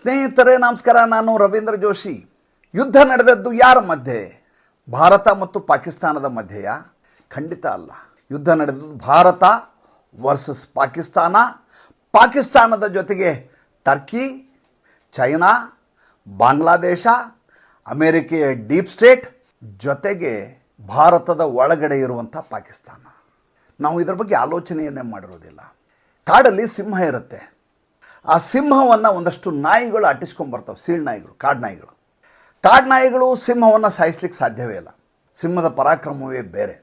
ಸ್ನೇಹಿತರೇ ನಮಸ್ಕಾರ, ನಾನು ರವೀಂದ್ರ ಜೋಶಿ. ಯುದ್ಧ ನಡೆದದ್ದು ಯಾರ ಮಧ್ಯೆ? ಭಾರತ ಮತ್ತು ಪಾಕಿಸ್ತಾನದ ಮಧ್ಯೆಯಾ? ಖಂಡಿತ ಅಲ್ಲ. ಯುದ್ಧ ನಡೆದದ್ದು ಭಾರತ ವರ್ಸಸ್ ಪಾಕಿಸ್ತಾನ. ಪಾಕಿಸ್ತಾನದ ಜೊತೆಗೆ ಟರ್ಕಿ, ಚೈನಾ, ಬಾಂಗ್ಲಾದೇಶ, ಅಮೇರಿಕೆಯ ಡೀಪ್ ಸ್ಟೇಟ್, ಜೊತೆಗೆ ಭಾರತದ ಒಳಗಡೆ ಇರುವಂಥ ಪಾಕಿಸ್ತಾನ. ನಾವು ಇದರ ಬಗ್ಗೆ ಆಲೋಚನೆಯನ್ನೇ ಮಾಡಿರೋದಿಲ್ಲ. ಕಾಡಲ್ಲಿ ಸಿಂಹ ಇರುತ್ತೆ. ಆ ಸಿಂಹವನ್ನು ಒಂದಷ್ಟು ನಾಯಿಗಳು ಅಟ್ಟಿಸ್ಕೊಂಡ್ಬರ್ತವೆ. ಸೀಳ್ ನಾಯಿಗಳು, ಕಾಡು ನಾಯಿಗಳು ಸಿಂಹವನ್ನು ಸಾಯಿಸ್ಲಿಕ್ಕೆ ಸಾಧ್ಯವೇ ಇಲ್ಲ. ಸಿಂಹದ ಪರಾಕ್ರಮವೇ ಬೇರೆ,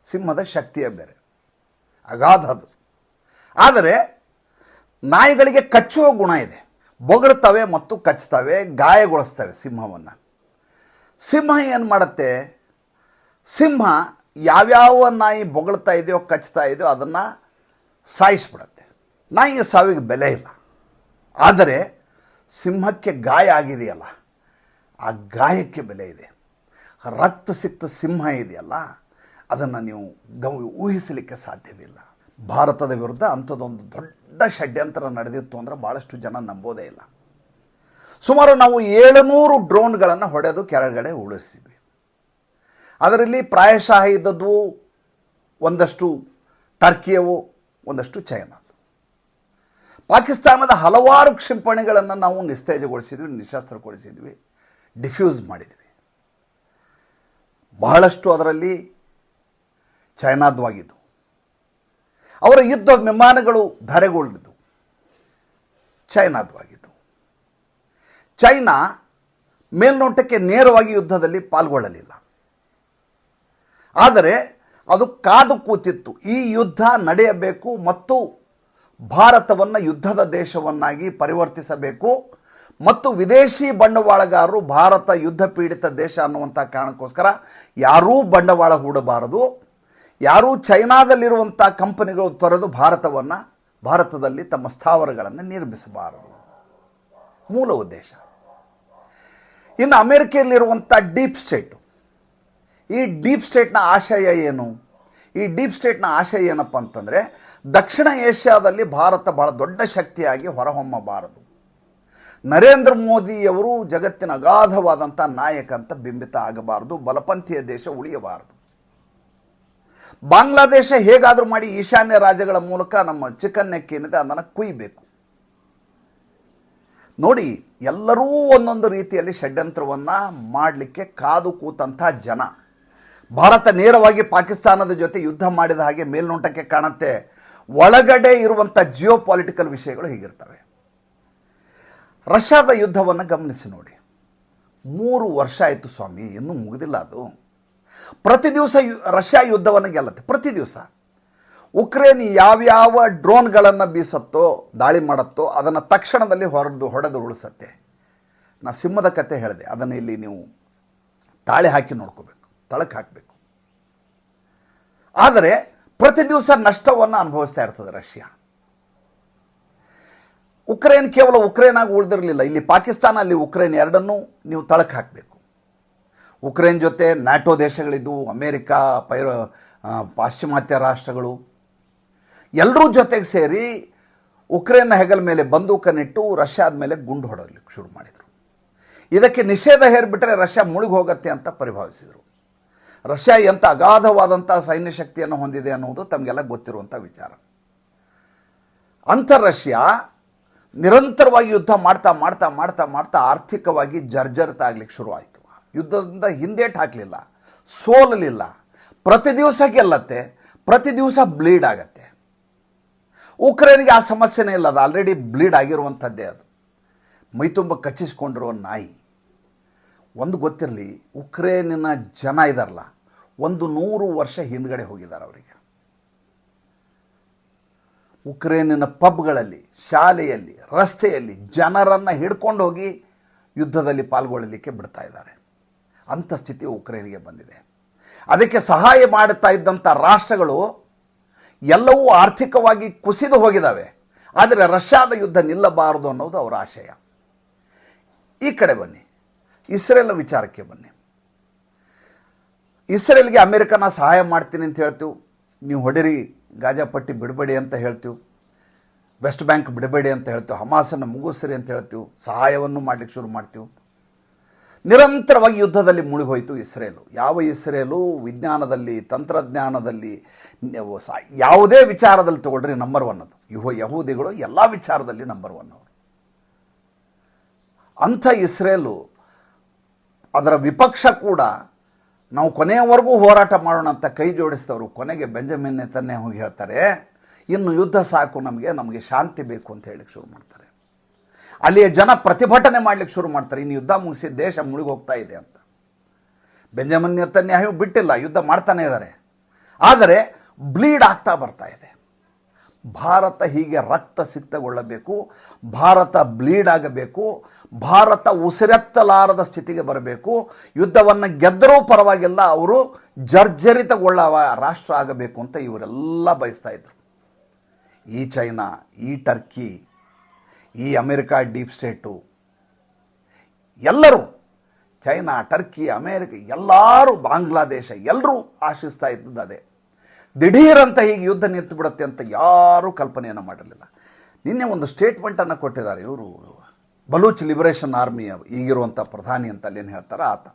ಸಿಂಹದ ಶಕ್ತಿಯೇ ಬೇರೆ, ಅಗಾಧ ಅದು. ಆದರೆ ನಾಯಿಗಳಿಗೆ ಕಚ್ಚುವ ಗುಣ ಇದೆ. ಬೊಗಳ್ತವೆ ಮತ್ತು ಕಚ್ತವೆ, ಗಾಯಗೊಳಿಸ್ತವೆ ಸಿಂಹವನ್ನು. ಸಿಂಹ ಏನು ಮಾಡುತ್ತೆ? ಸಿಂಹ ಯಾವ್ಯಾವ ನಾಯಿ ಬೊಗಳ್ತಾ ಇದೆಯೋ, ಕಚ್ತಾ ಇದೆಯೋ ಅದನ್ನು ಸಾಯಿಸ್ಬಿಡತ್ತೆ. ನಾಯಿಯ ಸಾವಿಗೆ ಬೆಲೆ ಇಲ್ಲ. ಆದರೆ ಸಿಂಹಕ್ಕೆ ಗಾಯ ಆಗಿದೆಯಲ್ಲ, ಆ ಗಾಯಕ್ಕೆ ಬೆಲೆ ಇದೆ. ರಕ್ತ ಸಿಕ್ತ ಸಿಂಹ ಇದೆಯಲ್ಲ, ಅದನ್ನು ನೀವು ಊಹಿಸಲಿಕ್ಕೆ ಸಾಧ್ಯವಿಲ್ಲ. ಭಾರತದ ವಿರುದ್ಧ ಅಂಥದ್ದೊಂದು ದೊಡ್ಡ ಷಡ್ಯಂತ್ರ ನಡೆದಿತ್ತು ಅಂದರೆ ಭಾಳಷ್ಟು ಜನ ನಂಬೋದೇ ಇಲ್ಲ. ಸುಮಾರು ನಾವು 700 ಡ್ರೋನ್ಗಳನ್ನು ಹೊಡೆದು ಕೆಳಗಡೆ ಉಳಿಸಿದ್ವಿ. ಅದರಲ್ಲಿ ಪ್ರಾಯಶಃ ಇದ್ದದ್ದು ಒಂದಷ್ಟು ಟರ್ಕಿಯವು, ಒಂದಷ್ಟು ಚೈನಾ. ಪಾಕಿಸ್ತಾನದ ಹಲವಾರು ಕ್ಷಿಪಣಿಗಳನ್ನು ನಾವು ನಿಸ್ತೇಜಗೊಳಿಸಿದ್ವಿ, ನಿಶಸ್ತ್ರಗೊಳಿಸಿದ್ವಿ, ಡಿಫ್ಯೂಸ್ ಮಾಡಿದ್ವಿ. ಬಹಳಷ್ಟು ಅದರಲ್ಲಿ ಚೈನಾದವಾಗಿದ್ದು. ಅವರ ಯುದ್ಧ ವಿಮಾನಗಳು ಧರೆಗುಳಿದ್ದು ಚೈನಾದವಾಗಿದ್ದು. ಚೈನಾ ಮೇಲ್ನೋಟಕ್ಕೆ ನೇರವಾಗಿ ಯುದ್ಧದಲ್ಲಿ ಪಾಲ್ಗೊಳ್ಳಲಿಲ್ಲ. ಆದರೆ ಅದು ಕಾದು ಕೂತಿತ್ತು. ಈ ಯುದ್ಧ ನಡೆಯಬೇಕು ಮತ್ತು ಭಾರತವನ್ನು ಯುದ್ಧದ ದೇಶವನ್ನಾಗಿ ಪರಿವರ್ತಿಸಬೇಕು ಮತ್ತು ವಿದೇಶಿ ಬಂಡವಾಳಗಾರರು ಭಾರತ ಯುದ್ಧ ಪೀಡಿತ ದೇಶ ಅನ್ನುವಂಥ ಕಾರಣಕ್ಕೋಸ್ಕರ ಯಾರೂ ಬಂಡವಾಳ ಹೂಡಬಾರದು, ಯಾರೂ ಚೈನಾದಲ್ಲಿರುವಂಥ ಕಂಪನಿಗಳು ತೊರೆದು ಭಾರತದಲ್ಲಿ ತಮ್ಮ ಸ್ಥಾವರಗಳನ್ನು ನಿರ್ಮಿಸಬಾರದು. ಮೂಲ ಉದ್ದೇಶ. ಇನ್ನು ಅಮೆರಿಕೆಯಲ್ಲಿರುವಂಥ ಡೀಪ್ ಸ್ಟೇಟು, ಈ ಡೀಪ್ ಸ್ಟೇಟ್ನ ಆಶಯ ಏನು? ಈ ಡೀಪ್ ಸ್ಟೇಟ್ನ ಆಶಯ ಏನಪ್ಪ ಅಂತಂದರೆ, ದಕ್ಷಿಣ ಏಷ್ಯಾದಲ್ಲಿ ಭಾರತ ಬಹಳ ದೊಡ್ಡ ಶಕ್ತಿಯಾಗಿ ಹೊರಹೊಮ್ಮಬಾರದು. ನರೇಂದ್ರ ಮೋದಿಯವರು ಜಗತ್ತಿನ ಅಗಾಧವಾದಂಥ ನಾಯಕ ಅಂತ ಬಿಂಬಿತ ಆಗಬಾರದು. ಬಲಪಂಥೀಯ ದೇಶ ಉಳಿಯಬಾರದು. ಬಾಂಗ್ಲಾದೇಶ ಹೇಗಾದರೂ ಮಾಡಿ ಈಶಾನ್ಯ ರಾಜ್ಯಗಳ ಮೂಲಕ ನಮ್ಮ ಚಿಕನ್ ನೆಕ್ ಏನಿದೆ ಅದನ್ನು ಕುಯ್ಯಬೇಕು. ನೋಡಿ, ಎಲ್ಲರೂ ಒಂದೊಂದು ರೀತಿಯಲ್ಲಿ ಷಡ್ಯಂತ್ರವನ್ನು ಮಾಡಲಿಕ್ಕೆ ಕಾದು ಕೂತಂಥ ಜನ. ಭಾರತ ನೇರವಾಗಿ ಪಾಕಿಸ್ತಾನದ ಜೊತೆ ಯುದ್ಧ ಮಾಡಿದ ಹಾಗೆ ಮೇಲ್ನೋಟಕ್ಕೆ ಕಾಣುತ್ತೆ. ಒಳಗಡೆ ಇರುವಂಥ ಜಿಯೋ ಪಾಲಿಟಿಕಲ್ ವಿಷಯಗಳು ಹೀಗಿರ್ತವೆ. ರಷ್ಯಾದ ಯುದ್ಧವನ್ನು ಗಮನಿಸಿ ನೋಡಿ. 3 ವರ್ಷ ಆಯಿತು ಸ್ವಾಮಿ, ಇನ್ನೂ ಮುಗಿದಿಲ್ಲ ಅದು. ಪ್ರತಿ ದಿವಸ ರಷ್ಯಾ ಯುದ್ಧವನ್ನು ಗೆಲ್ಲುತ್ತೆ. ಪ್ರತಿ ದಿವಸ ಉಕ್ರೇನ್ ಯಾವ್ಯಾವ ಡ್ರೋನ್ಗಳನ್ನು ಬೀಸತ್ತೋ, ದಾಳಿ ಮಾಡುತ್ತೋ ಅದನ್ನು ತಕ್ಷಣದಲ್ಲಿ ಹೊಡೆದು ಉಳಿಸತ್ತೆ. ನಾ ಸಿಂಹದ ಕತೆ ಹೇಳಿದೆ, ಅದನ್ನು ಇಲ್ಲಿ ನೀವು ತಾಳೆ ಹಾಕಿ ನೋಡ್ಕೋಬೇಕು, ತಳಕ್ಕೆ ಹಾಕಬೇಕು. ಆದರೆ ಪ್ರತಿ ದಿವಸ ನಷ್ಟವನ್ನು ಅನುಭವಿಸ್ತಾ ಇರ್ತದೆ ರಷ್ಯಾ. ಉಕ್ರೇನ್ ಕೇವಲ ಉಕ್ರೇನ್ ಆಗಿ ಉಳಿದಿರಲಿಲ್ಲ. ಇಲ್ಲಿ ಪಾಕಿಸ್ತಾನ, ಅಲ್ಲಿ ಉಕ್ರೇನ್, ಎರಡನ್ನೂ ನೀವು ತಳಕ್ಕೆ ಹಾಕಬೇಕು. ಉಕ್ರೇನ್ ಜೊತೆ ನ್ಯಾಟೋ ದೇಶಗಳಿದ್ದವು, ಅಮೇರಿಕಾ, ಪಾಶ್ಚಿಮಾತ್ಯ ರಾಷ್ಟ್ರಗಳು ಎಲ್ಲರೂ ಜೊತೆಗೆ ಸೇರಿ ಉಕ್ರೇನ್ನ ಹೆಗಲ ಮೇಲೆ ಬಂದೂಕನ್ನಿಟ್ಟು ರಷ್ಯಾದ ಮೇಲೆ ಗುಂಡು ಹೊಡಲಿಕ್ಕೆ ಶುರು ಮಾಡಿದರು. ಇದಕ್ಕೆ ನಿಷೇಧ ಹೇರಿಬಿಟ್ರೆ ರಷ್ಯಾ ಮುಳುಗಿ ಹೋಗುತ್ತೆ ಅಂತ ಪರಿಭಾವಿಸಿದರು. ರಷ್ಯಾ ಎಂಥ ಅಗಾಧವಾದಂಥ ಸೈನ್ಯ ಶಕ್ತಿಯನ್ನು ಹೊಂದಿದೆ ಅನ್ನೋದು ತಮಗೆಲ್ಲ ಗೊತ್ತಿರುವಂಥ ವಿಚಾರ. ಅಂಥ ರಷ್ಯಾ ನಿರಂತರವಾಗಿ ಯುದ್ಧ ಮಾಡ್ತಾ ಮಾಡ್ತಾ ಮಾಡ್ತಾ ಮಾಡ್ತಾ ಆರ್ಥಿಕವಾಗಿ ಜರ್ಜರಿತ ಆಗಲಿಕ್ಕೆ ಶುರುವಾಯಿತು. ಯುದ್ಧದಿಂದ ಹಿಂದೇಟು ಹಾಕಲಿಲ್ಲ, ಸೋಲಲಿಲ್ಲ. ಪ್ರತಿ ದಿವಸ ಗೆಲ್ಲತ್ತೆ, ಪ್ರತಿ ದಿವಸ ಬ್ಲೀಡ್ ಆಗತ್ತೆ. ಉಕ್ರೇನ್ಗೆ ಆ ಸಮಸ್ಯೆನೇ ಇಲ್ಲ, ಅದು ಆಲ್ರೆಡಿ ಬ್ಲೀಡ್ ಆಗಿರುವಂಥದ್ದೇ. ಅದು ಮೈತುಂಬ ಕಚ್ಚಿಸ್ಕೊಂಡಿರುವ ನಾಯಿ. ಒಂದು ಗೊತ್ತಿರಲಿ, ಉಕ್ರೇನಿನ ಜನ ಇದಾರಲ್ಲ, 100 ವರ್ಷ ಹಿಂದ್ಗಡೆ ಹೋಗಿದ್ದಾರೆ. ಅವರಿಗೆ ಉಕ್ರೇನಿನ ಪಬ್ಗಳಲ್ಲಿ, ಶಾಲೆಯಲ್ಲಿ, ರಸ್ತೆಯಲ್ಲಿ ಜನರನ್ನು ಹಿಡ್ಕೊಂಡು ಹೋಗಿ ಯುದ್ಧದಲ್ಲಿ ಪಾಲ್ಗೊಳ್ಳಲಿಕ್ಕೆ ಬಿಡ್ತಾ ಇದ್ದಾರೆ. ಅಂಥ ಸ್ಥಿತಿ ಉಕ್ರೇನಿಗೆ ಬಂದಿದೆ. ಅದಕ್ಕೆ ಸಹಾಯ ಮಾಡುತ್ತಾ ಇದ್ದಂಥ ರಾಷ್ಟ್ರಗಳು ಎಲ್ಲವೂ ಆರ್ಥಿಕವಾಗಿ ಕುಸಿದು ಹೋಗಿದ್ದಾವೆ. ಆದರೆ ರಷ್ಯಾದ ಯುದ್ಧ ನಿಲ್ಲಬಾರದು ಅನ್ನೋದು ಅವರ ಆಶಯ. ಈ ಕಡೆ ಬನ್ನಿ, ಇಸ್ರೇಲ್ ವಿಚಾರಕ್ಕೆ ಬನ್ನಿ. ಇಸ್ರೇಲ್ಗೆ ಅಮೆರಿಕನ ಸಹಾಯ ಮಾಡ್ತೀನಿ ಅಂತ ಹೇಳ್ತೀವಿ, ನೀವು ಹೊಡಿರಿ, ಗಾಜಾ ಪಟ್ಟಿ ಬಿಡಬೇಡಿ ಅಂತ ಹೇಳ್ತೀವಿ. ವೆಸ್ಟ್ ಬ್ಯಾಂಕ್ ಬಿಡಬೇಡಿ ಅಂತ ಹೇಳ್ತೀವಿ, ಹಮಾಸನ್ನು ಮುಗಿಸ್ರಿ ಅಂತ ಹೇಳ್ತೀವಿ, ಸಹಾಯವನ್ನು ಮಾಡಲಿಕ್ಕೆ ಶುರು ಮಾಡ್ತೀವಿ. ನಿರಂತರವಾಗಿ ಯುದ್ಧದಲ್ಲಿ ಮುಳುಗೋಯ್ತು ಇಸ್ರೇಲು. ಯಾವ ಇಸ್ರೇಲು ವಿಜ್ಞಾನದಲ್ಲಿ, ತಂತ್ರಜ್ಞಾನದಲ್ಲಿ, ಯಾವುದೇ ವಿಚಾರದಲ್ಲಿ ತಗೊಳ್ರಿ ನಂಬರ್ ಒನ್ ಅದು. ಯಹೂದಿಗಳು ಎಲ್ಲ ವಿಚಾರದಲ್ಲಿ ನಂಬರ್ ಒನ್ ಅವರು. ಅಂಥ ಇಸ್ರೇಲು, ಅದರ ವಿಪಕ್ಷ ಕೂಡ ನಾವು ಕೊನೆಯವರೆಗೂ ಹೋರಾಟ ಮಾಡೋಣ ಅಂತ ಕೈ ಜೋಡಿಸಿದವರು ಕೊನೆಗೆ ಬೆಂಜಮಿನ್ ನೆತನ್ಯಾಹು ಹೋಗಿ ಹೇಳ್ತಾರೆ, ಇನ್ನು ಯುದ್ಧ ಸಾಕು, ನಮಗೆ ಶಾಂತಿ ಬೇಕು ಅಂತ ಹೇಳಲಿಕ್ಕೆ ಶುರು ಮಾಡ್ತಾರೆ. ಅಲ್ಲಿಯ ಜನ ಪ್ರತಿಭಟನೆ ಮಾಡಲಿಕ್ಕೆ ಶುರು ಮಾಡ್ತಾರೆ, ಇನ್ನು ಯುದ್ಧ ಮುಗಿಸಿ ದೇಶ ಮುಳುಗಿ ಹೋಗ್ತಾ ಇದೆ ಅಂತ. ಬೆಂಜಮಿನ್ ನೆತನ್ಯಾಹು ಬಿಟ್ಟಿಲ್ಲ, ಯುದ್ಧ ಮಾಡ್ತಾನೆ ಇದ್ದಾರೆ. ಆದರೆ ಬ್ಲೀಡ್ ಆಗ್ತಾ ಬರ್ತಾ ಇದೆ. ಭಾರತ ಹೀಗೆ ರಕ್ತ ಸಿಕ್ತಗೊಳ್ಳಬೇಕು, ಭಾರತ ಬ್ಲೀಡ್ ಆಗಬೇಕು, ಭಾರತ ಉಸಿರೆತ್ತಲಾರದ ಸ್ಥಿತಿಗೆ ಬರಬೇಕು, ಯುದ್ಧವನ್ನು ಗೆದ್ದರೂ ಪರವಾಗಿಲ್ಲ, ಅವರು ಜರ್ಜರಿತಗೊಳ್ಳುವ ರಾಷ್ಟ್ರ ಆಗಬೇಕು ಅಂತ ಇವರೆಲ್ಲ ಬಯಸ್ತಾ ಇದ್ರು. ಈ ಚೈನಾ, ಈ ಟರ್ಕಿ, ಈ ಅಮೆರಿಕ ಡೀಪ್ ಸ್ಟೇಟು, ಎಲ್ಲರೂ, ಚೈನಾ, ಟರ್ಕಿ, ಅಮೇರಿಕ, ಎಲ್ಲರೂ, ಬಾಂಗ್ಲಾದೇಶ, ಎಲ್ಲರೂ ಆಶಿಸ್ತಾ ಇದ್ದದ್ದು ಅದೇ. ದಿಢೀರಂತ ಹೀಗೆ ಯುದ್ಧ ನಿಂತು ಬಿಡುತ್ತೆ ಅಂತ ಯಾರೂ ಕಲ್ಪನೆಯನ್ನು ಮಾಡಿರಲಿಲ್ಲ. ನಿನ್ನೆ ಒಂದು ಸ್ಟೇಟ್ಮೆಂಟನ್ನು ಕೊಟ್ಟಿದ್ದಾರೆ ಇವರು, ಬಲೂಚ್ ಲಿಬರೇಷನ್ ಆರ್ಮಿ ಈಗಿರುವಂಥ ಪ್ರಧಾನಿ ಅಂತ ಅಲ್ಲೇನು ಹೇಳ್ತಾರೆ ಆತ.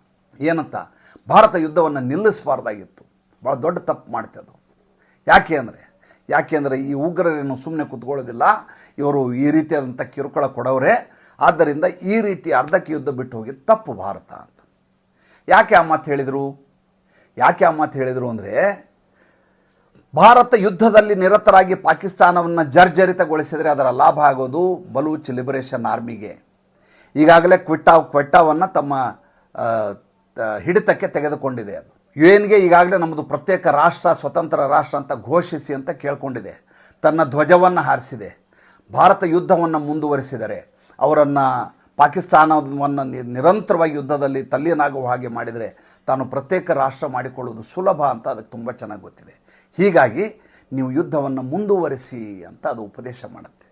ಏನಂತ, ಭಾರತ ಯುದ್ಧವನ್ನು ನಿಲ್ಲಿಸಬಾರ್ದಾಗಿತ್ತು, ಭಾಳ ದೊಡ್ಡ ತಪ್ಪು ಮಾಡ್ತದೆ. ಯಾಕೆ ಅಂದರೆ ಈ ಉಗ್ರರೇನು ಸುಮ್ಮನೆ ಕೂತ್ಕೊಳ್ಳೋದಿಲ್ಲ, ಇವರು ಈ ರೀತಿಯಾದಂಥ ಕಿರುಕುಳ ಕೊಡೋರೆ, ಆದ್ದರಿಂದ ಈ ರೀತಿ ಅರ್ಧಕ್ಕೆ ಯುದ್ಧ ಬಿಟ್ಟು ಹೋಗಿ ತಪ್ಪು ಭಾರತ ಅಂತ. ಯಾಕೆ ಆ ಮಾತು ಹೇಳಿದರು ಅಂದರೆ, ಭಾರತ ಯುದ್ಧದಲ್ಲಿ ನಿರತರಾಗಿ ಪಾಕಿಸ್ತಾನವನ್ನು ಜರ್ಜರಿತಗೊಳಿಸಿದರೆ ಅದರ ಲಾಭ ಆಗೋದು ಬಲೂಚ್ ಲಿಬರೇಷನ್ ಆರ್ಮಿಗೆ. ಈಗಾಗಲೇ ಕ್ವೆಟ್ಟಾವನ್ನು ತಮ್ಮ ಹಿಡಿತಕ್ಕೆ ತೆಗೆದುಕೊಂಡಿದೆ. ಅದು UN ಈಗಾಗಲೇ ನಮ್ಮದು ಪ್ರತ್ಯೇಕ ರಾಷ್ಟ್ರ, ಸ್ವತಂತ್ರ ರಾಷ್ಟ್ರ ಅಂತ ಘೋಷಿಸಿ ಅಂತ ಕೇಳ್ಕೊಂಡಿದೆ. ತನ್ನ ಧ್ವಜವನ್ನು ಹಾರಿಸಿದೆ. ಭಾರತ ಯುದ್ಧವನ್ನು ಮುಂದುವರಿಸಿದರೆ, ಅವರನ್ನು ಪಾಕಿಸ್ತಾನವನ್ನು ನಿರಂತರವಾಗಿ ಯುದ್ಧದಲ್ಲಿ ತಲ್ಲೀನಾಗುವ ಹಾಗೆ ಮಾಡಿದರೆ ತಾನು ಪ್ರತ್ಯೇಕ ರಾಷ್ಟ್ರ ಮಾಡಿಕೊಳ್ಳುವುದು ಸುಲಭ ಅಂತ ಅದಕ್ಕೆ ತುಂಬ ಚೆನ್ನಾಗಿ ಗೊತ್ತಿದೆ. ಹೀಗಾಗಿ ನೀವು ಯುದ್ಧವನ್ನು ಮುಂದುವರಿಸಿ ಅಂತ ಅದು ಉಪದೇಶ ಮಾಡುತ್ತೆ.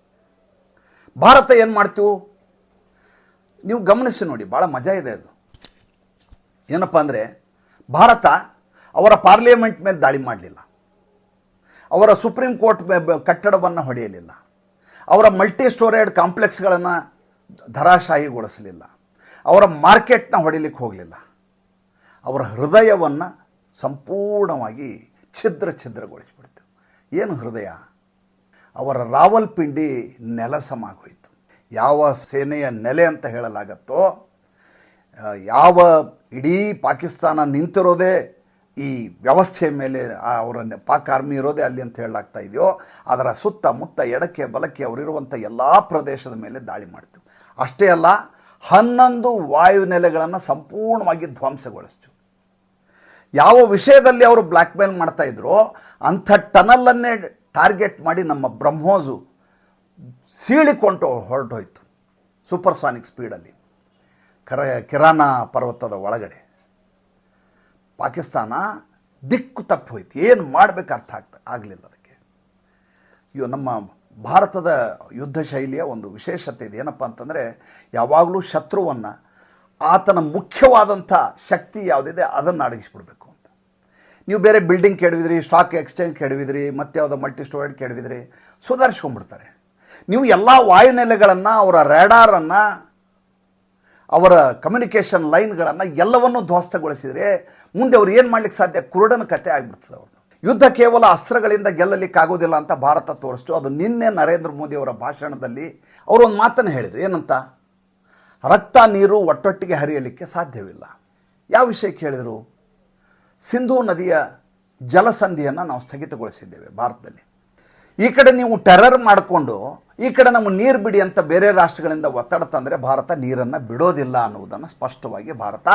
ಭಾರತ ಏನು ಮಾಡ್ತೀವಿ ನೀವು ಗಮನಿಸಿ ನೋಡಿ, ಭಾಳ ಮಜಾ ಇದೆ ಅದು. ಏನಪ್ಪ ಅಂದರೆ, ಭಾರತ ಅವರ ಪಾರ್ಲಿಮೆಂಟ್ ಮೇಲೆ ದಾಳಿ ಮಾಡಲಿಲ್ಲ, ಅವರ ಸುಪ್ರೀಂ ಕೋರ್ಟ್ ಕಟ್ಟಡವನ್ನು ಹೊಡೆಯಲಿಲ್ಲ, ಅವರ ಮಲ್ಟಿ ಸ್ಟೋರೇಡ್ ಕಾಂಪ್ಲೆಕ್ಸ್ಗಳನ್ನು ಧರಾಶಾಹಿಗೊಳಿಸಲಿಲ್ಲ, ಅವರ ಮಾರ್ಕೆಟ್ನ ಹೊಡಿಲಿಕ್ಕೆ ಹೋಗಲಿಲ್ಲ. ಅವರ ಹೃದಯವನ್ನು ಸಂಪೂರ್ಣವಾಗಿ ಛಿದ್ರಗೊಳಿಸಿಬಿಡ್ತು. ಏನು ಹೃದಯ? ಅವರ ರಾವಲ್ಪಿಂಡಿ ನೆಲಸಮಾಗೋಯಿತು. ಯಾವ ಸೇನೆಯ ನೆಲೆ ಅಂತ ಹೇಳಲಾಗತ್ತೋ, ಯಾವ ಇಡೀ ಪಾಕಿಸ್ತಾನ ನಿಂತಿರೋದೇ ಈ ವ್ಯವಸ್ಥೆಯ ಮೇಲೆ, ಅವರ ಪಾಕ್ ಆರ್ಮಿ ಇರೋದೇ ಅಲ್ಲಿ ಅಂತ ಹೇಳಲಾಗ್ತಾ ಇದೆಯೋ, ಅದರ ಸುತ್ತಮುತ್ತ ಎಡಕ್ಕೆ ಬಲಕ್ಕೆ ಅವರಿರುವಂಥ ಎಲ್ಲ ಪ್ರದೇಶದ ಮೇಲೆ ದಾಳಿ ಮಾಡ್ತೀವಿ. ಅಷ್ಟೇ ಅಲ್ಲ, 11 ವಾಯುನೆಲೆಗಳನ್ನು ಸಂಪೂರ್ಣವಾಗಿ ಧ್ವಂಸಗೊಳಿಸ್ತೀವಿ. ಯಾವ ವಿಷಯದಲ್ಲಿ ಅವರು ಬ್ಲ್ಯಾಕ್ ಮೇಲ್ ಮಾಡ್ತಾ ಇದ್ರೋ ಅಂಥ ಟನಲನ್ನೇ ಟಾರ್ಗೆಟ್ ಮಾಡಿ ನಮ್ಮ ಬ್ರಹ್ಮೋಸು ಸೀಳಿಕೊಂಡು ಹೊರಟೋಯ್ತು ಸೂಪರ್ಸಾನಿಕ್ ಸ್ಪೀಡಲ್ಲಿ ಕಿರಾನ ಪರ್ವತದ ಒಳಗಡೆ. ಪಾಕಿಸ್ತಾನ ದಿಕ್ಕು ತಪ್ಪಿ ಹೋಯ್ತು, ಏನು ಮಾಡಬೇಕು ಅರ್ಥ ಆಗಲಿಲ್ಲ ಅದಕ್ಕೆ. ನಮ್ಮ ಭಾರತದ ಯುದ್ಧ ಶೈಲಿಯ ಒಂದು ವಿಶೇಷತೆ ಇದೆ. ಏನಪ್ಪ ಅಂತಂದರೆ, ಯಾವಾಗಲೂ ಶತ್ರುವನ್ನು ಆತನ ಮುಖ್ಯವಾದಂಥ ಶಕ್ತಿ ಯಾವುದಿದೆ ಅದನ್ನು ಅಡಗಿಸ್ಬಿಡ್ಬೇಕು ಅಂತ. ನೀವು ಬೇರೆ ಬಿಲ್ಡಿಂಗ್ ಕೆಡವಿದ್ರಿ, ಸ್ಟಾಕ್ ಎಕ್ಸ್ಚೇಂಜ್ ಕೆಡವಿದ್ರಿ, ಮತ್ತೆ ಯಾವುದೋ ಮಲ್ಟಿ ಸ್ಟೋರೇಜ್ ಕೆಡವಿದ್ರಿ, ಸುಧಾರಿಸ್ಕೊಂಡ್ಬಿಡ್ತಾರೆ. ನೀವು ಎಲ್ಲ ವಾಯುನೆಲೆಗಳನ್ನು, ಅವರ ರೇಡಾರನ್ನು, ಅವರ ಕಮ್ಯುನಿಕೇಷನ್ ಲೈನ್ಗಳನ್ನು ಎಲ್ಲವನ್ನೂ ಧ್ವಂಸಗೊಳಿಸಿದರೆ ಮುಂದೆ ಅವ್ರು ಏನು ಮಾಡಲಿಕ್ಕೆ ಸಾಧ್ಯ? ಕುರುಡನ ಕತೆ ಆಗಿಬಿಡ್ತದೆ ಅವ್ರದ್ದು. ಯುದ್ಧ ಕೇವಲ ಅಸ್ತ್ರಗಳಿಂದ ಗೆಲ್ಲಲಿಕ್ಕಾಗೋದಿಲ್ಲ ಅಂತ ಭಾರತ ತೋರಿಸ್ತು. ಅದು ನಿನ್ನೆ ನರೇಂದ್ರ ಮೋದಿ ಅವರ ಭಾಷಣದಲ್ಲಿ ಅವರು ಒಂದು ಮಾತನ್ನು ಹೇಳಿದರು. ಏನಂತ? ರಕ್ತ ನೀರು ಒಟ್ಟೊಟ್ಟಿಗೆ ಹರಿಯಲಿಕ್ಕೆ ಸಾಧ್ಯವಿಲ್ಲ. ಯಾವ ವಿಷಯಕ್ಕೆ ಹೇಳಿದರು? ಸಿಂಧೂ ನದಿಯ ಜಲಸಂಧಿಯನ್ನು ನಾವು ಸ್ಥಗಿತಗೊಳಿಸಿದ್ದೇವೆ ಭಾರತದಲ್ಲಿ. ಈ ಕಡೆ ನೀವು ಟೆರರ್ ಮಾಡಿಕೊಂಡು ಈ ಕಡೆ ನಮ್ಮ ನೀರು ಬಿಡಿ ಅಂತ ಬೇರೆ ರಾಷ್ಟ್ರಗಳಿಂದ ಒತ್ತಡ ತಂದರೆ ಭಾರತ ನೀರನ್ನು ಬಿಡೋದಿಲ್ಲ ಅನ್ನುವುದನ್ನು ಸ್ಪಷ್ಟವಾಗಿ ಭಾರತ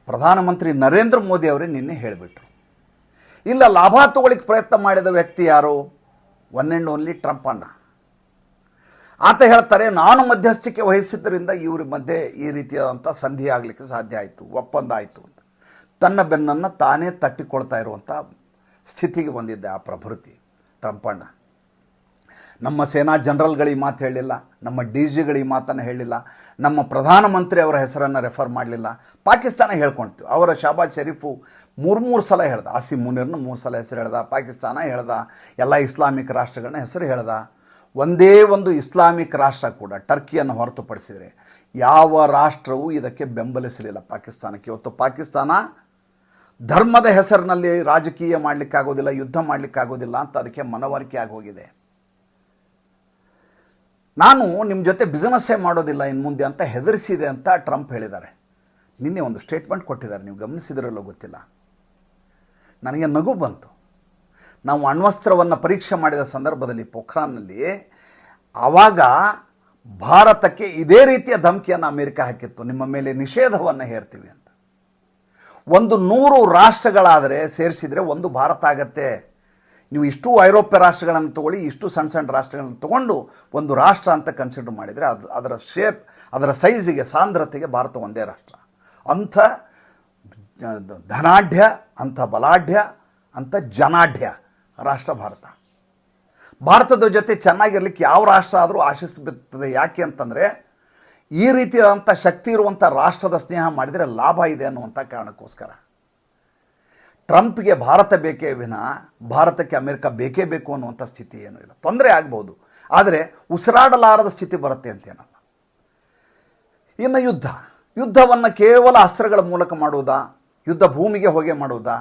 ಪ್ರಧಾನಮಂತ್ರಿ ನರೇಂದ್ರ ಮೋದಿ ಅವರೇ ನಿನ್ನೆ ಹೇಳಿಬಿಟ್ರು. ಇಲ್ಲ, ಲಾಭ ತಗೊಳ್ಳಿಕ್ಕೆ ಪ್ರಯತ್ನ ಮಾಡಿದ ವ್ಯಕ್ತಿ ಯಾರು? ಒನ್ ಆ್ಯಂಡ್ ಓನ್ಲಿ ಟ್ರಂಪ್ ಅಣ್ಣ. ಆತ ಹೇಳ್ತಾರೆ, ನಾನು ಮಧ್ಯಸ್ಥಿಕೆ ವಹಿಸಿದ್ದರಿಂದ ಇವ್ರ ಮಧ್ಯೆ ಈ ರೀತಿಯಾದಂಥ ಸಂಧಿ ಆಗಲಿಕ್ಕೆ ಸಾಧ್ಯ ಆಯಿತು, ಒಪ್ಪಂದ ಆಯಿತು ಅಂತ. ತನ್ನ ಬೆನ್ನನ್ನು ತಾನೇ ತಟ್ಟಿಕೊಳ್ತಾ ಇರುವಂಥ ಸ್ಥಿತಿಗೆ ಬಂದಿದ್ದೆ ಆ ಪ್ರಭೃತಿ ಟ್ರಂಪ್ ಅಣ್ಣ. ನಮ್ಮ ಸೇನಾ ಜನರಲ್ಗಳಿಗೆ ಮಾತು ಹೇಳಲಿಲ್ಲ, ನಮ್ಮ DGಗಳಿಗೆ ಮಾತನ್ನು ಹೇಳಿಲ್ಲ, ನಮ್ಮ ಪ್ರಧಾನಮಂತ್ರಿ ಅವರ ಹೆಸರನ್ನು ರೆಫರ್ ಮಾಡಲಿಲ್ಲ. ಪಾಕಿಸ್ತಾನ ಹೇಳ್ಕೊಳ್ತೀವಿ. ಅವರ ಶಹಬಾಜ್ ಶರೀಫು ಮೂರು ಸಲ ಹೇಳ್ದ, ಆಸಿಮ್ ಮುನೀರ್ನ 3 ಸಲ ಹೆಸರು ಹೇಳ್ದ, ಪಾಕಿಸ್ತಾನ ಹೇಳ್ದ, ಎಲ್ಲ ಇಸ್ಲಾಮಿಕ್ ರಾಷ್ಟ್ರಗಳನ್ನ ಹೆಸರು ಹೇಳ್ದ. ಒಂದೇ ಒಂದು ಇಸ್ಲಾಮಿಕ್ ರಾಷ್ಟ್ರ ಕೂಡ ಟರ್ಕಿಯನ್ನು ಹೊರತುಪಡಿಸಿದರೆ ಯಾವ ರಾಷ್ಟ್ರವೂ ಇದಕ್ಕೆ ಬೆಂಬಲಿಸಲಿಲ್ಲ ಪಾಕಿಸ್ತಾನಕ್ಕೆ. ಇವತ್ತು ಪಾಕಿಸ್ತಾನ ಧರ್ಮದ ಹೆಸರಿನಲ್ಲಿ ರಾಜಕೀಯ ಮಾಡಲಿಕ್ಕಾಗೋದಿಲ್ಲ, ಯುದ್ಧ ಮಾಡಲಿಕ್ಕಾಗೋದಿಲ್ಲ ಅಂತ ಅದಕ್ಕೆ ಮನವರಿಕೆ ಆಗೋಗಿದೆ. ನಾನು ನಿಮ್ಮ ಜೊತೆ ಬಿಸ್ನೆಸ್ಸೇ ಮಾಡೋದಿಲ್ಲ ಇನ್ನು ಮುಂದೆ ಅಂತ ಹೆದರಿಸಿದೆ ಅಂತ ಟ್ರಂಪ್ ಹೇಳಿದ್ದಾರೆ. ನಿನ್ನೆ ಒಂದು ಸ್ಟೇಟ್ಮೆಂಟ್ ಕೊಟ್ಟಿದ್ದಾರೆ, ನೀವು ಗಮನಿಸಿದಿರಲ್ಲೋ ಗೊತ್ತಿಲ್ಲ. ನನಗೆ ನಗು ಬಂತು. ನಾವು ಅಣ್ವಸ್ತ್ರವನ್ನು ಪರೀಕ್ಷೆ ಮಾಡಿದ ಸಂದರ್ಭದಲ್ಲಿ ಪೋಖ್ರಾನ್ನಲ್ಲಿ ಆವಾಗ ಭಾರತಕ್ಕೆ ಇದೇ ರೀತಿಯ ಧಮಕಿಯನ್ನು ಅಮೆರಿಕ ಹಾಕಿತ್ತು, ನಿಮ್ಮ ಮೇಲೆ ನಿಷೇಧವನ್ನು ಹೇರ್ತೀವಿ ಅಂತ. 100 ರಾಷ್ಟ್ರಗಳಾದರೆ ಸೇರಿಸಿದರೆ ಒಂದು ಭಾರತ ಆಗತ್ತೆ. ನೀವು ಇಷ್ಟು ಐರೋಪ್ಯ ರಾಷ್ಟ್ರಗಳನ್ನು ತೊಗೊಳ್ಳಿ, ಇಷ್ಟು ಸಣ್ಣ ಸಣ್ಣ ರಾಷ್ಟ್ರಗಳನ್ನು ತೊಗೊಂಡು ಒಂದು ರಾಷ್ಟ್ರ ಅಂತ ಕನ್ಸಿಡರ್ ಮಾಡಿದರೆ ಅದರ ಶೇಪ್, ಅದರ ಸೈಜಿಗೆ, ಸಾಂದ್ರತೆಗೆ ಭಾರತ ಒಂದೇ ರಾಷ್ಟ್ರ. ಅಂಥ ಧನಾಢ್ಯ, ಅಂಥ ಬಲಾಢ್ಯ, ಅಂಥ ಜನಾಢ್ಯ ರಾಷ್ಟ್ರ ಭಾರತ. ಭಾರತದ ಜೊತೆ ಚೆನ್ನಾಗಿರ್ಲಿಕ್ಕೆ ಯಾವ ರಾಷ್ಟ್ರ ಆದರೂ ಆಶಿಸಬೇಕು. ಯಾಕೆ ಅಂತಂದರೆ ಈ ರೀತಿಯಾದಂಥ ಶಕ್ತಿ ಇರುವಂಥ ರಾಷ್ಟ್ರದ ಸ್ನೇಹ ಮಾಡಿದರೆ ಲಾಭ ಇದೆ ಅನ್ನುವಂಥ ಕಾರಣಕ್ಕೋಸ್ಕರ. ಟ್ರಂಪ್ಗೆ ಭಾರತ ಬೇಕೇ ವಿನಃ ಭಾರತಕ್ಕೆ ಅಮೆರಿಕ ಬೇಕೇ ಬೇಕು ಅನ್ನುವಂಥ ಸ್ಥಿತಿ ಏನೂ ಇಲ್ಲ. ತೊಂದರೆ ಆಗ್ಬೋದು, ಆದರೆ ಉಸಿರಾಡಲಾರದ ಸ್ಥಿತಿ ಬರುತ್ತೆ ಅಂತೇನಲ್ಲ. ಇನ್ನು ಯುದ್ಧವನ್ನು ಕೇವಲ ಅಸ್ತ್ರಗಳ ಮೂಲಕ ಮಾಡುವುದಾ, ಯುದ್ಧ ಭೂಮಿಗೆ ಹೋಗಿ ಮಾಡುವುದಾ?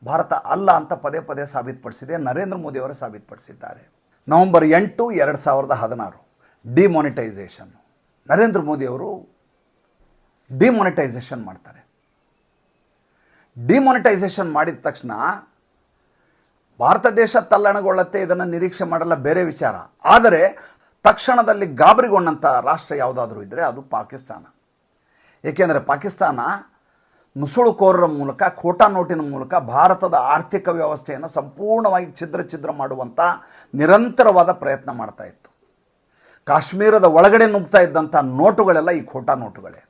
ಭಾರತ ಅಲ್ಲ ಅಂತ ಪದೇ ಪದೇ ಸಾಬೀತುಪಡಿಸಿದೆ. ನರೇಂದ್ರ ಮೋದಿಯವರೇ ಸಾಬೀತುಪಡಿಸಿದ್ದಾರೆ. November 8, 2016 demonetisation. ನರೇಂದ್ರ ಮೋದಿಯವರು ಡಿಮಾನಿಟೈಸೇಷನ್ ಮಾಡ್ತಾರೆ. ಡಿಮಾನಿಟೈಸೇಷನ್ ಮಾಡಿದ ತಕ್ಷಣ ಭಾರತ ದೇಶ ತಲ್ಲಣಗೊಳ್ಳುತ್ತೆ, ಇದನ್ನು ನಿರೀಕ್ಷೆ ಮಾಡಲ್ಲ, ಬೇರೆ ವಿಚಾರ. ಆದರೆ ತಕ್ಷಣದಲ್ಲಿ ಗಾಬರಿಗೊಂಡಂಥ ರಾಷ್ಟ್ರ ಯಾವುದಾದ್ರೂ ಇದ್ದರೆ ಅದು ಪಾಕಿಸ್ತಾನ. ಏಕೆಂದರೆ ಪಾಕಿಸ್ತಾನ ನುಸುಳುಕೋರರ ಮೂಲಕ, ಖೋಟಾ ನೋಟಿನ ಮೂಲಕ ಭಾರತದ ಆರ್ಥಿಕ ವ್ಯವಸ್ಥೆಯನ್ನು ಸಂಪೂರ್ಣವಾಗಿ ಛಿದ್ರ ಮಾಡುವಂಥ ನಿರಂತರವಾದ ಪ್ರಯತ್ನ ಮಾಡ್ತಾ ಇತ್ತು. ಕಾಶ್ಮೀರದ ಒಳಗಡೆ ನುಗ್ತಾ ಇದ್ದಂಥ ನೋಟುಗಳೆಲ್ಲ ಈ ಖೋಟಾ ನೋಟುಗಳೇ.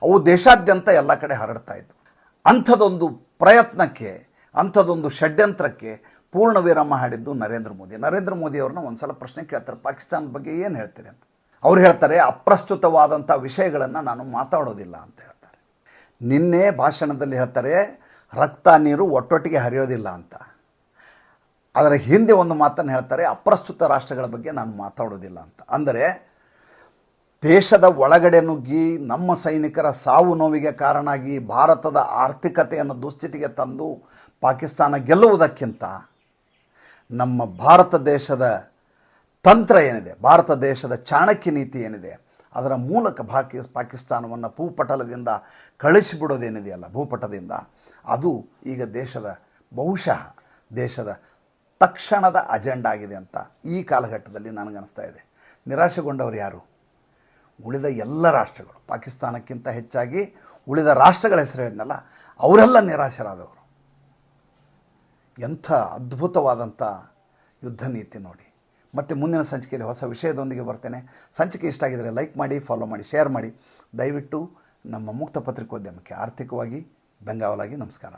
ಅವು ದೇಶಾದ್ಯಂತ ಎಲ್ಲ ಕಡೆ ಹರಡ್ತಾ ಇತ್ತು. ಅಂಥದ್ದೊಂದು ಪ್ರಯತ್ನಕ್ಕೆ, ಅಂಥದ್ದೊಂದು ಷಡ್ಯಂತ್ರಕ್ಕೆ ಪೂರ್ಣ ವಿರಾಮ ಹಾಡಿದ್ದು ನರೇಂದ್ರ ಮೋದಿ. ನರೇಂದ್ರ ಮೋದಿಯವ್ರನ್ನ ಒಂದು ಸಲ ಪ್ರಶ್ನೆ ಕೇಳ್ತಾರೆ, ಪಾಕಿಸ್ತಾನದ ಬಗ್ಗೆ ಏನು ಹೇಳ್ತೀರಿ ಅಂತ. ಅವ್ರು ಹೇಳ್ತಾರೆ, ಅಪ್ರಸ್ತುತವಾದಂಥ ವಿಷಯಗಳನ್ನು ನಾನು ಮಾತಾಡೋದಿಲ್ಲ ಅಂತ ಹೇಳ್ತಾರೆ. ನಿನ್ನೆ ಭಾಷಣದಲ್ಲಿ ಹೇಳ್ತಾರೆ, ರಕ್ತ ನೀರು ಒಟ್ಟೊಟ್ಟಿಗೆ ಹರಿಯೋದಿಲ್ಲ ಅಂತ. ಅದರ ಹಿಂದೆ ಒಂದು ಮಾತನ್ನು ಹೇಳ್ತಾರೆ, ಅಪ್ರಸ್ತುತ ರಾಷ್ಟ್ರಗಳ ಬಗ್ಗೆ ನಾನು ಮಾತಾಡೋದಿಲ್ಲ ಅಂತ. ಅಂದರೆ ದೇಶದ ಒಳಗಡೆ ನುಗ್ಗಿ ನಮ್ಮ ಸೈನಿಕರ ಸಾವು ನೋವಿಗೆ ಕಾರಣ ಆಗಿ ಭಾರತದ ಆರ್ಥಿಕತೆಯನ್ನು ದುಸ್ಥಿತಿಗೆ ತಂದು ಪಾಕಿಸ್ತಾನ ಗೆಲ್ಲುವುದಕ್ಕಿಂತ ನಮ್ಮ ಭಾರತ ದೇಶದ ತಂತ್ರ ಏನಿದೆ, ಭಾರತ ದೇಶದ ಚಾಣಕ್ಯ ನೀತಿ ಏನಿದೆ, ಅದರ ಮೂಲಕ ಪಾಕಿಸ್ತಾನವನ್ನು ಭೂಪಟಲದಿಂದ ಕಳಿಸಿಬಿಡೋದೇನಿದೆಯಲ್ಲ, ಭೂಪಟದಿಂದ, ಅದು ಈಗ ಬಹುಶಃ ದೇಶದ ತಕ್ಷಣದ ಅಜೆಂಡಾ ಆಗಿದೆ ಅಂತ ಈ ಕಾಲಘಟ್ಟದಲ್ಲಿ ನನಗನ್ನಿಸ್ತಾ ಇದೆ. ನಿರಾಶೆಗೊಂಡವರು ಯಾರು? ಉಳಿದ ಎಲ್ಲ ರಾಷ್ಟ್ರಗಳು. ಪಾಕಿಸ್ತಾನಕ್ಕಿಂತ ಹೆಚ್ಚಾಗಿ ಉಳಿದ ರಾಷ್ಟ್ರಗಳ ಹೆಸರು ಹೇಳಿದ್ನಲ್ಲ, ಅವರೆಲ್ಲ ನಿರಾಶರಾದವರು. ಎಂಥ ಅದ್ಭುತವಾದಂಥ ಯುದ್ಧ ನೀತಿ ನೋಡಿ. ಮತ್ತು ಮುಂದಿನ ಸಂಚಿಕೆಯಲ್ಲಿ ಹೊಸ ವಿಷಯದೊಂದಿಗೆ ಬರ್ತೇನೆ. ಸಂಚಿಕೆ ಇಷ್ಟ ಆಗಿದರೆ ಲೈಕ್ ಮಾಡಿ, ಫಾಲೋ ಮಾಡಿ, ಶೇರ್ ಮಾಡಿ. ದಯವಿಟ್ಟು ನಮ್ಮ ಮುಕ್ತ ಪತ್ರಿಕೋದ್ಯಮಕ್ಕೆ ಆರ್ಥಿಕವಾಗಿ ಬೆಂಗಾವಲಾಗಿ ನಮಸ್ಕಾರ.